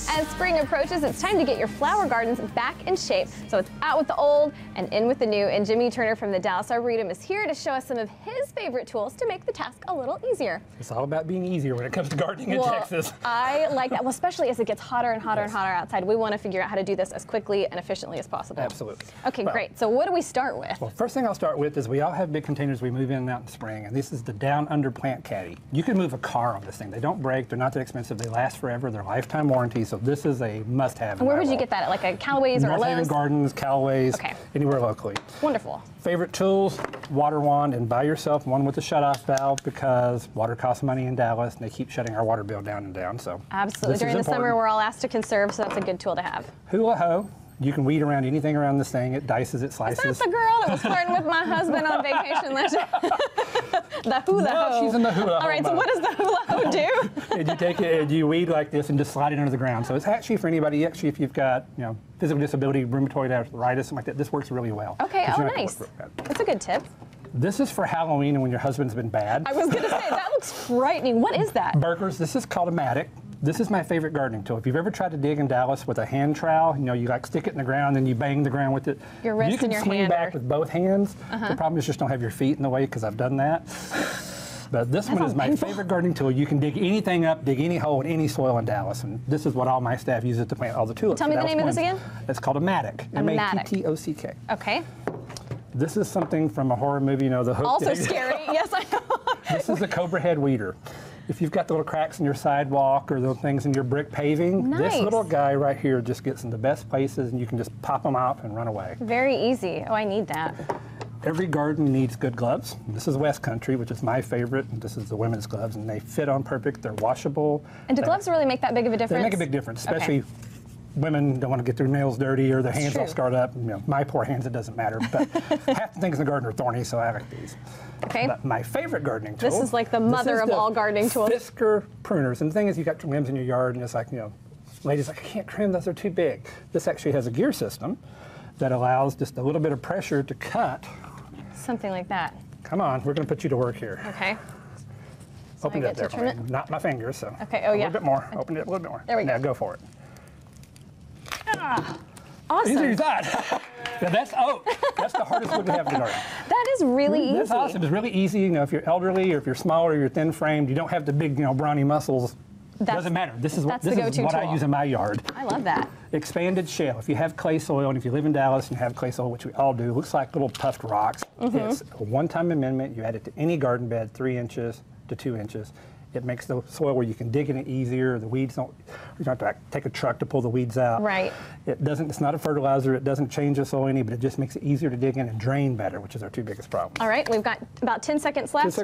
As spring approaches, it's time to get your flower gardens back in shape. So it's out with the old and in with the new. And Jimmy Turner from the Dallas Arboretum is here to show us some of his favorite tools to make the task a little easier. It's all about being easier when it comes to gardening in Texas. I like that. Well, especially as it gets hotter and hotter and hotter outside. We want to figure out how to do this as quickly and efficiently as possible. Absolutely. Okay, great. So what do we start with? Well, first thing I'll start with is we all have big containers we move in and out in spring, and this is the down under plant caddy. You can move a car on this thing. They don't break. They're not that expensive. They last forever. They're lifetime warranty. So this is a must-have. And where would you get that at? Like a Callaway's or a Lowe's? North Haven Gardens, Callaway's, anywhere locally. Wonderful. Favorite tools, water wand, and buy yourself one with a shut-off valve because water costs money in Dallas, and they keep shutting our water bill down and down. So absolutely. During the summer, we're all asked to conserve, so that's a good tool to have. Hula ho. You can weed around anything around this thing. It dices, it slices. Is that the girl that was flirting with my husband on vacation last year? The hula ho. No, she's in the hula ho. All right, so what does the hula ho do? And you take it and you weed like this and just slide it under the ground. So it's actually for anybody, actually if you've got, you know, physical disability, rheumatoid arthritis, something like that, this works really well. Okay, oh nice. That's a good tip. This is for Halloween and when your husband's been bad. I was going to say, that looks frightening. What is that? Burgers. This is called a mattock. This is my favorite gardening tool. If you've ever tried to dig in Dallas with a hand trowel, you know, you like stick it in the ground and you bang the ground with it. Your wrist and your hand. You can swing back with both hands. The problem is just don't have your feet in the way because I've done that. But this one is my favorite gardening tool. You can dig anything up, dig any hole in any soil in Dallas. And this is what all my staff uses to plant all the tulips. Tell me the name of this again? It's called a mattock. M-A-T-T-O-C-K. Okay. This is something from a horror movie, you know, The Hook. Also scary. Yes, I know. This is a cobra head weeder. If you've got the little cracks in your sidewalk or the things in your brick paving, this little guy right here just gets in the best places and you can just pop them off and run away. Very easy. Oh, I need that. Every garden needs good gloves. This is West Country, which is my favorite, and this is the women's gloves, and they fit on perfect. They're washable. And do gloves really make that big of a difference? They make a big difference, especially women don't want to get their nails dirty or their hands all scarred up. You know, my poor hands, it doesn't matter. But half the things in the garden are thorny, so I like these. Okay. But my favorite gardening tool. This is like the mother of all gardening tools. Fisker pruners. And the thing is, you've got limbs in your yard, and it's like, you know, ladies like, I can't trim those, they're too big. This actually has a gear system that allows just a little bit of pressure to cut. Something like that. Come on, we're going to put you to work here. Okay. So open it up there for me. Not my fingers, so. Okay, oh yeah. A little bit more. Open it a little bit more. There we go. Now go for it. Ah, awesome. Easy as that. Now that's oak. That's the hardest wood to have in the garden. That is really easy. That's awesome. It's really easy. You know, if you're elderly or if you're smaller, you're thin-framed, you don't have the big, you know, brawny muscles. Doesn't matter. This is what I use in my yard. I love that. Expanded shale. If you have clay soil, and if you live in Dallas and you have clay soil, which we all do, it looks like little puffed rocks. It's a one-time amendment. You add it to any garden bed, 3 inches to 2 inches. It makes the soil where you can dig in it easier. The weeds don't. You don't have to take a truck to pull the weeds out. Right. It doesn't. It's not a fertilizer. It doesn't change the soil any, but it just makes it easier to dig in and drain better, which is our 2 biggest problems. All right. We've got about 10 seconds left.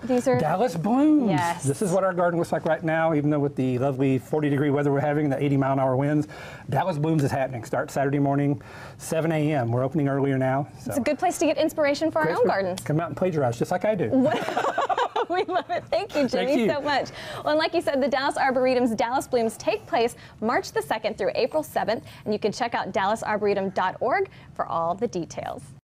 These are Dallas blooms. Yes. This is what our garden looks like right now, even though with the lovely 40-degree weather we're having, the 80-mile-an-hour winds. Dallas blooms is happening. Starts Saturday morning, 7 a.m. We're opening earlier now. So. It's a good place to get inspiration for our own gardens. Come out and plagiarize, just like I do. We love it. Thank you, Jimmy, so much. Well, and like you said, the Dallas Arboretum's Dallas Blooms take place March the 2nd through April 7th, and you can check out dallasarboretum.org for all the details.